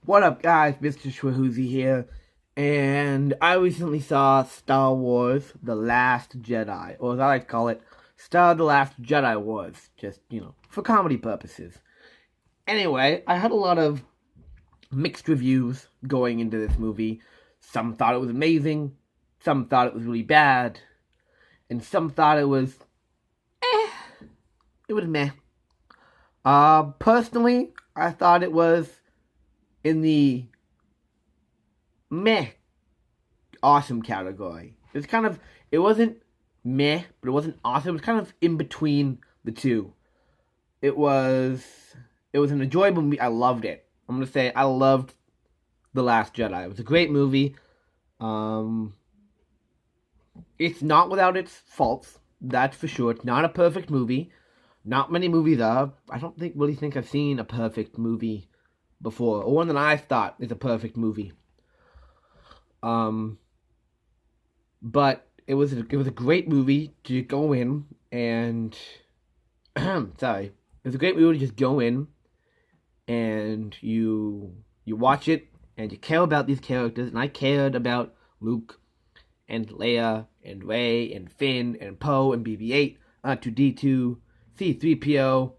What up, guys? Mr. Schwahoozy here, and I recently saw Star Wars: The Last Jedi, or as I like to call it, Star The Last Jedi Wars, just, for comedy purposes. Anyway, I had a lot of mixed reviews going into this movie. Some thought it was amazing, some thought it was really bad, and some thought it was, it was meh. Personally, I thought it was in the meh awesome category. It wasn't meh, but it wasn't awesome. It was kind of in between the two. It was it was an enjoyable movie. I loved it. I'm gonna say I loved The Last Jedi. It was a great movie. Um, it's not without its faults. That's for sure. It's not a perfect movie. Not many movies are. I don't really think I've seen a perfect movie before, or one that I thought is a perfect movie. Um, but it was a great movie to go in and sorry, it was a great movie to just go in and you watch it and you care about these characters, and I cared about Luke and Leia and Rey and Finn and Poe and BB-8, R2-D2, C-3PO.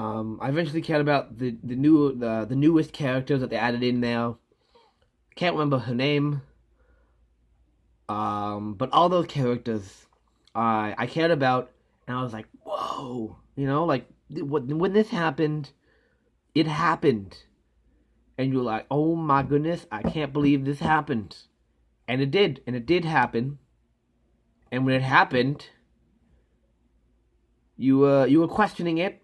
I eventually cared about the newest characters that they added in there. Can't remember her name. But all those characters, I cared about, and I was like, whoa, like when this happened, it happened, and you're like, oh my goodness, I can't believe this happened, and it did happen, and when it happened, you were questioning it.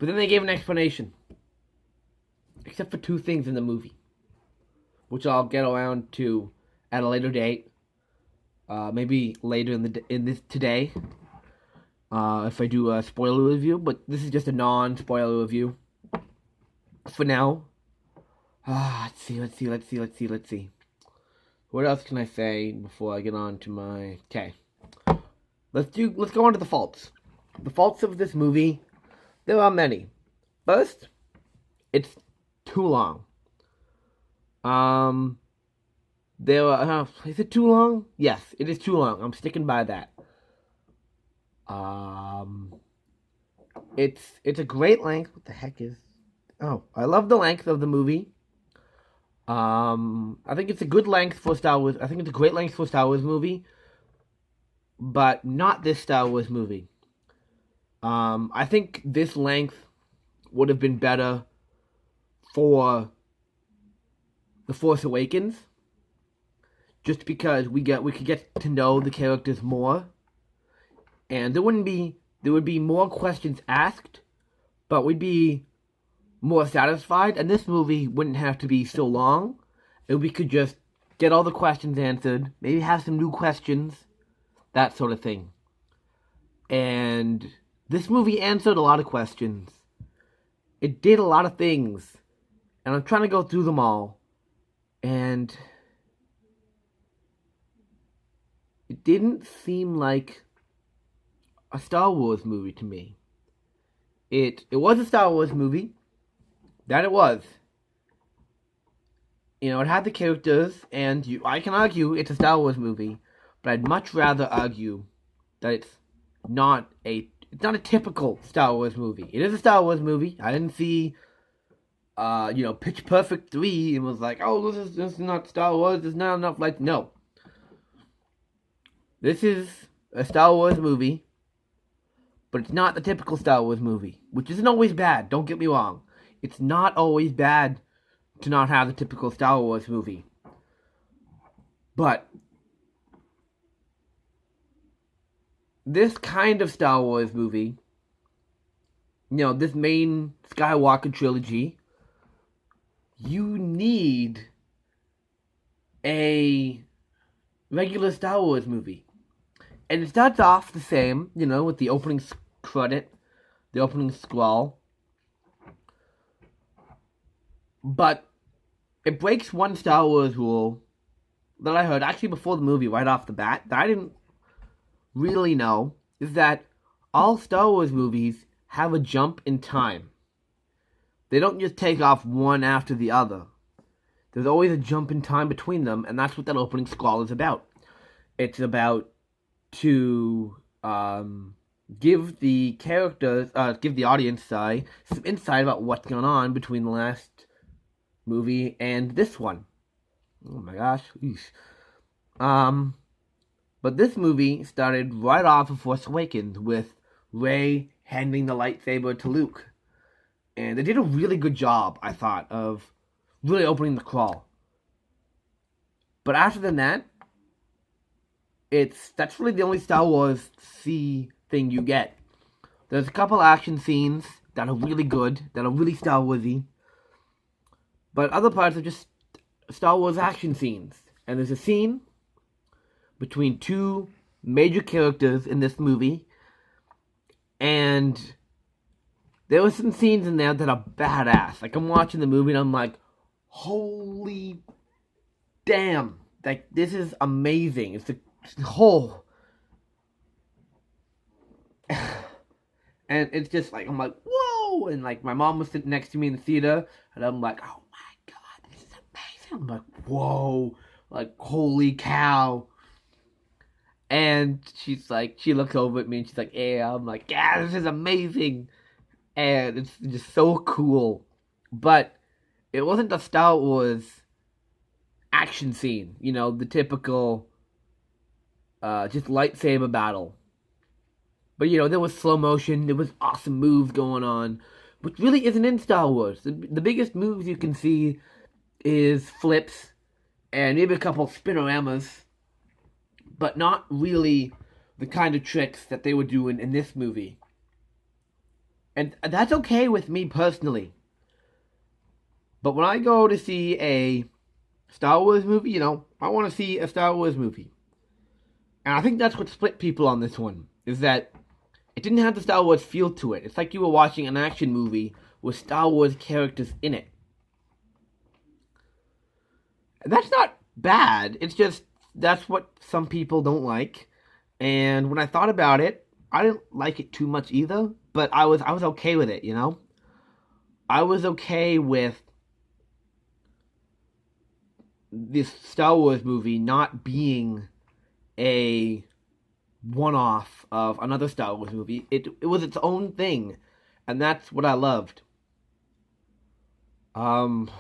But then they gave an explanation. Except for two things in the movie, which I'll get around to at a later date. Maybe later in this today. If I do a spoiler review, but this is just a non-spoiler review. For now. Let's see. What else can I say before I get on to my... Okay. Let's go on to the faults. The faults of this movie. There are many. First, it's too long. Is it too long? Yes, it is too long. I'm sticking by that. It's a great length. What the heck is? Oh, I love the length of the movie. I think it's a good length for Star Wars. I think it's a great length for a Star Wars movie, but not this Star Wars movie. I think this length would have been better for The Force Awakens, just because we could get to know the characters more, and there would be more questions asked, but we'd be more satisfied, and this movie wouldn't have to be so long, and we could just get all the questions answered, maybe have some new questions, that sort of thing. And this movie answered a lot of questions. It did a lot of things. And I'm trying to go through them all. And it didn't seem like a Star Wars movie to me. It was a Star Wars movie. That it was. It had the characters, and I can argue it's a Star Wars movie, but I'd much rather argue that it's not a typical Star Wars movie. It is a Star Wars movie. I didn't see, Pitch Perfect 3 and was like, oh, this is not Star Wars. There's not enough light. No. This is a Star Wars movie, but it's not the typical Star Wars movie, which isn't always bad. Don't get me wrong. It's not always bad to not have the typical Star Wars movie. But this kind of Star Wars movie, this main Skywalker trilogy, you need a regular Star Wars movie. And it starts off the same, with the opening credit, the opening scroll. But it breaks one Star Wars rule that I heard actually before the movie, right off the bat, that I didn't really know, is that all Star Wars movies have a jump in time. They don't just take off one after the other. There's always a jump in time between them, and that's what that opening scroll is about. It's about to give the characters, give the audience, some insight about what's going on between the last movie and this one. Oh my gosh. But this movie started right off of Force Awakens with Rey handing the lightsaber to Luke. And they did a really good job, I thought, of really opening the crawl. But after that, that's really the only Star Wars C thing you get. There's a couple action scenes that are really good, that are really Star Warsy. But other parts are just Star Wars action scenes. And there's a scene between two major characters in this movie. And there were some scenes in there that are badass. Like, I'm watching the movie and I'm like, holy damn. Like, this is amazing. It's the whole... And it's just like, I'm like, whoa! And like, my mom was sitting next to me in the theater, and I'm like, oh my god, this is amazing. I'm like, whoa, like, holy cow. And she's like, she looks over at me and she's like, yeah. I'm like, yeah, this is amazing. And it's just so cool. But it wasn't a Star Wars action scene, you know, the typical just lightsaber battle. But, you know, there was slow motion, there was awesome moves going on, which really isn't in Star Wars. The biggest moves you can see is flips and maybe a couple spinoramas, but not really the kind of tricks that they were doing in this movie. And that's okay with me personally. But when I go to see a Star Wars movie, you know, I want to see a Star Wars movie. And I think that's what split people on this one, is that it didn't have the Star Wars feel to it. It's like you were watching an action movie with Star Wars characters in it. And that's not bad. It's just, that's what some people don't like. And when I thought about it, I didn't like it too much either. But I was okay with it, you know? I was okay with this Star Wars movie not being a one-off of another Star Wars movie. It was its own thing, and that's what I loved. Another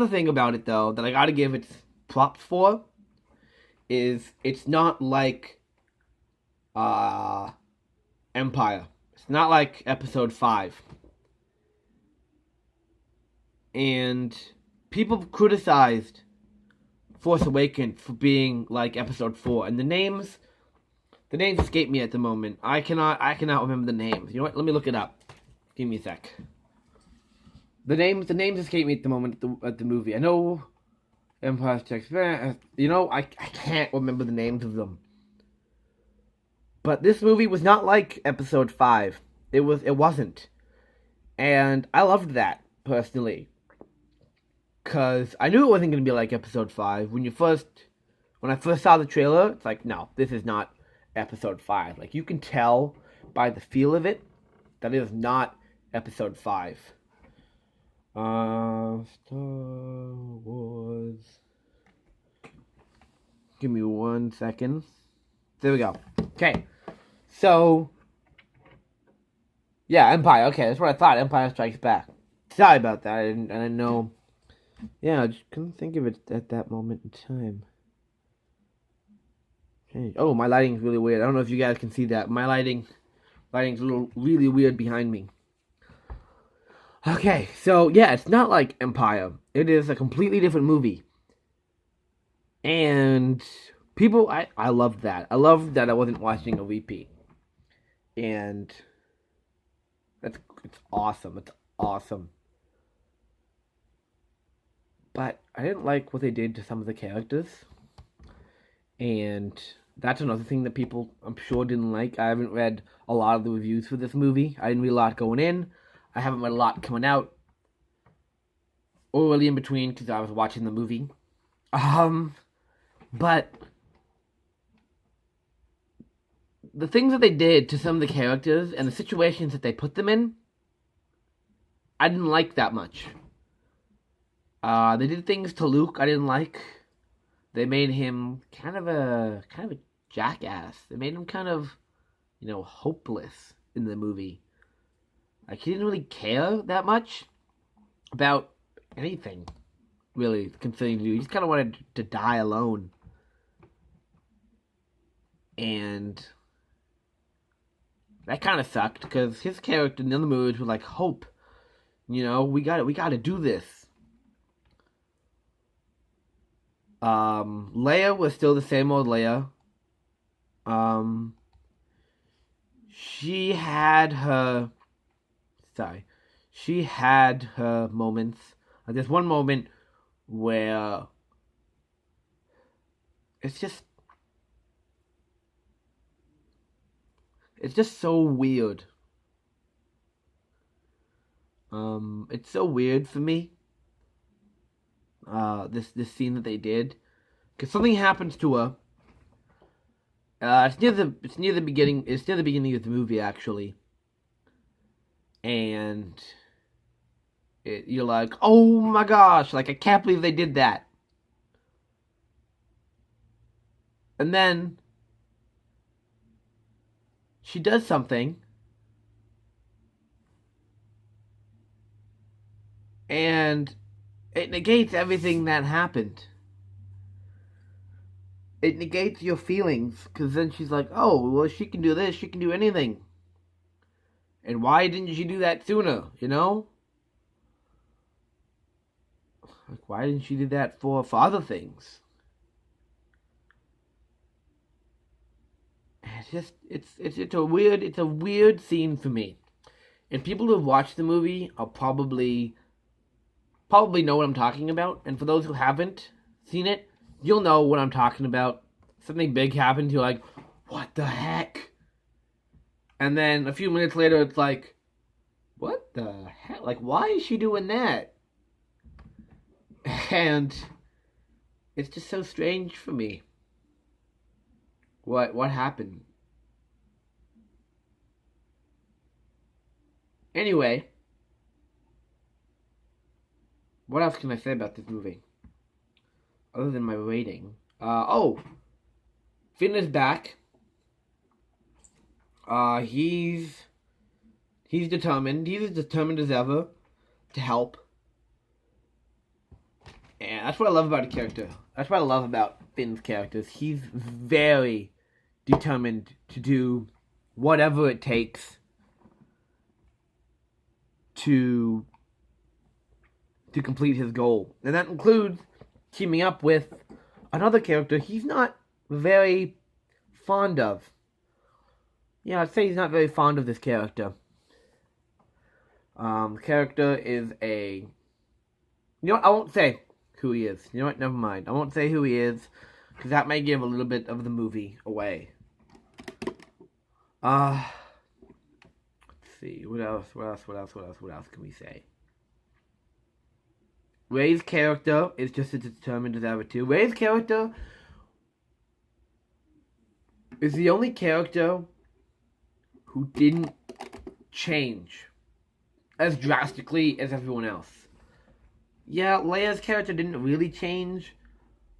thing about it, though, that I gotta give it props for is it's not like Empire. It's not like Episode 5. And people criticized Force Awakens for being like Episode 4, and the names escape me at the moment. I cannot remember the names. You know what? Let me look it up. Give me a sec. The names escape me at the moment at the movie. I know Empire Strikes Back. You know, I can't remember the names of them. But this movie was not like Episode 5. It wasn't, and I loved that personally. Because I knew it wasn't going to be like Episode 5. When I first saw the trailer, it's like, no, this is not Episode 5. Like, you can tell by the feel of it that it is not Episode 5. Star Wars. Give me 1 second. There we go. Okay. So, yeah, Empire. Okay, that's what I thought. Empire Strikes Back. Sorry about that. I didn't know. Yeah, I just couldn't think of it at that moment in time. Okay. Oh, my lighting's really weird. I don't know if you guys can see that. My lighting's really weird behind me. Okay, so yeah, it's not like Empire. It is a completely different movie. And people, I loved that. I loved that I wasn't watching a repeat. And it's awesome. It's awesome. But I didn't like what they did to some of the characters. And that's another thing that people, I'm sure, didn't like. I haven't read a lot of the reviews for this movie. I didn't read a lot going in. I haven't read a lot coming out. Or really in between, because I was watching the movie. But the things that they did to some of the characters and the situations that they put them in I didn't like that much. They did things to Luke I didn't like. They made him kind of a jackass. They made him kind of, hopeless in the movie. Like, he didn't really care that much about anything, really, considering he just kind of wanted to die alone. And that kind of sucked, because his character in the other movies was like, hope. We gotta do this. Leia was still the same old Leia. She had her moments. There's one moment where it's just so weird. It's so weird for me. This scene that they did, because something happens to her. It's near the beginning. It's near the beginning of the movie, actually. And you're like, oh my gosh! Like, I can't believe they did that. And then she does something, and it negates everything that happened. It negates your feelings, because then she's like, oh, well, she can do this, she can do anything. And why didn't she do that sooner, Like, why didn't she do that for other things? It's a weird scene for me. And people who have watched the movie are probably know what I'm talking about. And for those who haven't seen it, you'll know what I'm talking about. Something big happens, you're like, what the heck? And then a few minutes later, it's like, what the heck? Like, why is she doing that? And it's just so strange for me. What happened? Anyway, what else can I say about this movie? Other than my rating. Finn is back. He's determined. He's as determined as ever to help. And that's what I love about a character. That's what I love about Finn's characters. He's very determined to do whatever it takes to complete his goal. And that includes teaming up with another character he's not very fond of. Yeah, I'd say he's not very fond of this character. The character is a... I won't say who he is. You know what? Never mind. I won't say who he is, because that may give a little bit of the movie away. Let's see. What else can we say? Rey's character is just as determined as ever too. Rey's character is the only character who didn't change as drastically as everyone else. Yeah, Leia's character didn't really change,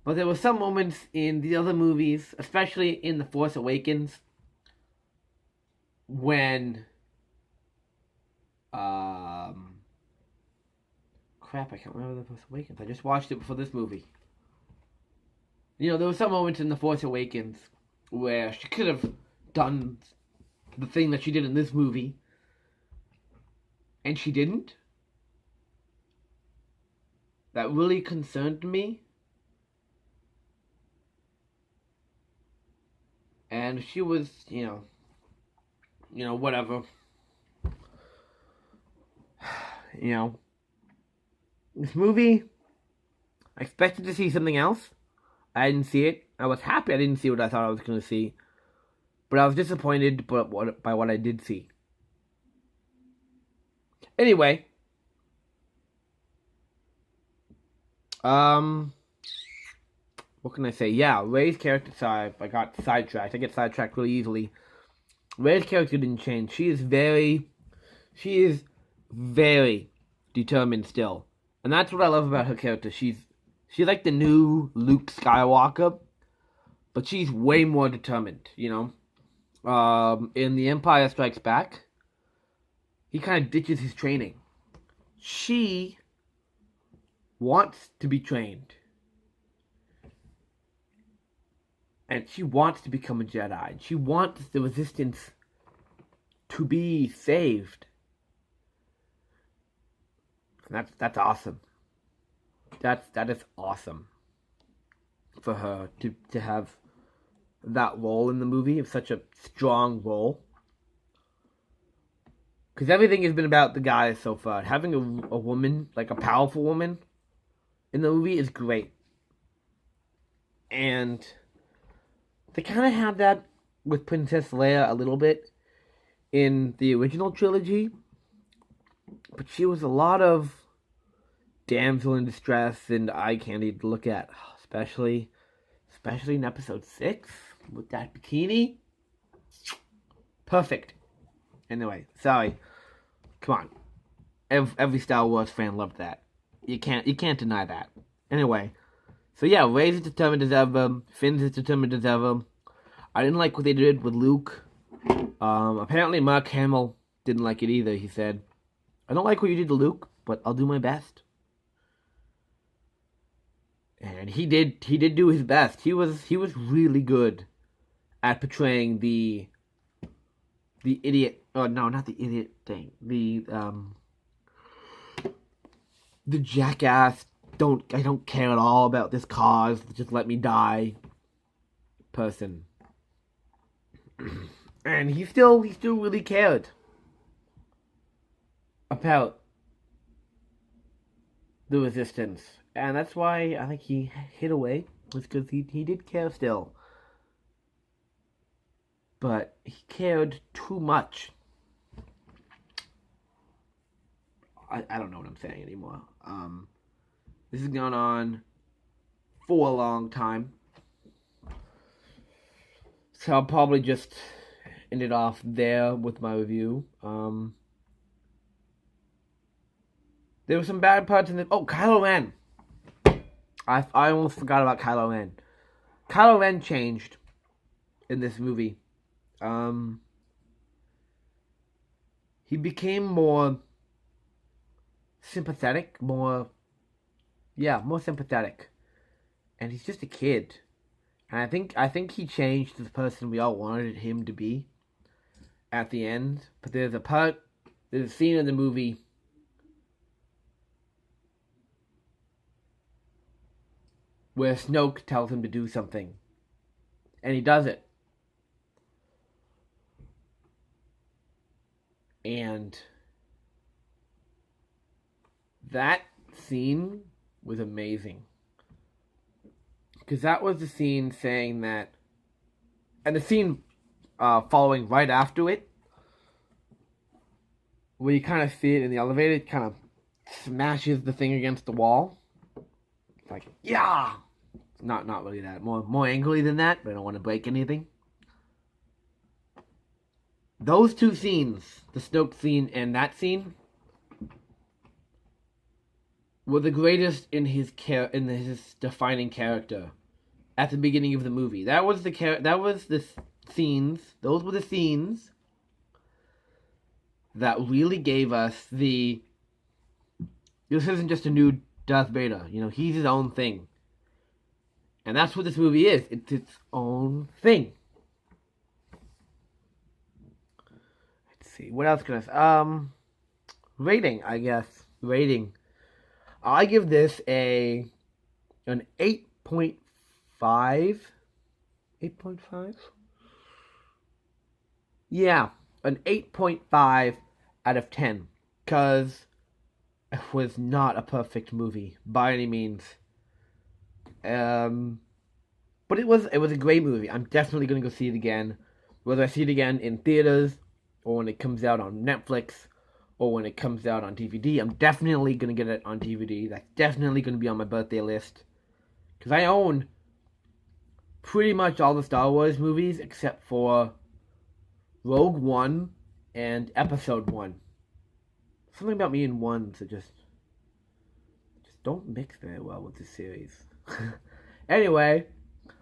but there were some moments in the other movies, especially in The Force Awakens, when crap, I can't remember The Force Awakens. I just watched it before this movie. There were some moments in The Force Awakens where she could have done the thing that she did in this movie, and she didn't. That really concerned me. And she was, whatever. This movie, I expected to see something else. I didn't see it. I was happy I didn't see what I thought I was going to see. But I was disappointed by what I did see. Anyway. What can I say? Yeah, Rey's character, sorry, I got sidetracked. I get sidetracked really easily. Rey's character didn't change. She is very determined still. And that's what I love about her character. She's like the new Luke Skywalker, but she's way more determined, you know? In The Empire Strikes Back, he kind of ditches his training. She wants to be trained. And she wants to become a Jedi. And she wants the Resistance to be saved. And that's awesome. That is awesome for her to have that role in the movie, of such a strong role. Because everything has been about the guys so far. Having a woman, like a powerful woman, in the movie is great. And they kind of had that with Princess Leia a little bit in the original trilogy. But she was a lot of damsel in distress and eye candy to look at. Especially in episode 6 with that bikini. Perfect. Anyway, sorry. Come on. Every Star Wars fan loved that. You can't deny that. Anyway. So yeah, Rey's as determined as ever. Finn's as determined as ever. I didn't like what they did with Luke. Apparently Mark Hamill didn't like it either, he said. I don't like what you did to Luke, but I'll do my best. And he did do his best. He was really good at portraying the idiot. Oh no, not the idiot thing. The jackass. I don't care at all about this cause. Just let me die. Person. And he still really cared about the Resistance. And that's why I think he hid away. Was because he did care still. But he cared too much. I don't know what I'm saying anymore. This has gone on for a long time. So I'll probably just end it off there with my review. There were some bad parts in this. Oh, Kylo Ren. I almost forgot about Kylo Ren. Kylo Ren changed in this movie. He became more sympathetic, more sympathetic. And he's just a kid. And I think he changed to the person we all wanted him to be at the end. But there's a scene in the movie where Snoke tells him to do something. And he does it. And that scene was amazing. Because that was the scene saying that... And the scene following right after it, where you kind of see it in the elevator, it kind of smashes the thing against the wall. It's like, yeah! Not really that. More angrily than that, but I don't want to break anything. Those two scenes, the Snoke scene and that scene, were the greatest in his defining character at the beginning of the movie. Those were the scenes that really gave us this isn't just a new Darth Vader. You know, he's his own thing. And that's what this movie is. It's its own thing. Let's see. What else can I say? Rating, I guess. Rating. I give this an 8.5. 8.5? Yeah, an 8.5 out of 10. Because it was not a perfect movie by any means. But it was a great movie. I'm definitely going to go see it again. Whether I see it again in theaters, or when it comes out on Netflix, or when it comes out on DVD, I'm definitely going to get it on DVD. That's definitely going to be on my birthday list. Because I own pretty much all the Star Wars movies, except for Rogue One and Episode 1. Something about me in ones that just don't mix very well with this series. Anyway,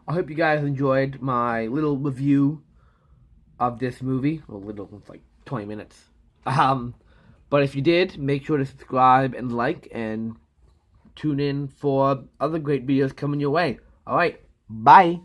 I hope you guys enjoyed my little review of this movie. A little, it's like 20 minutes. But if you did, make sure to subscribe and like and tune in for other great videos coming your way. Alright, bye!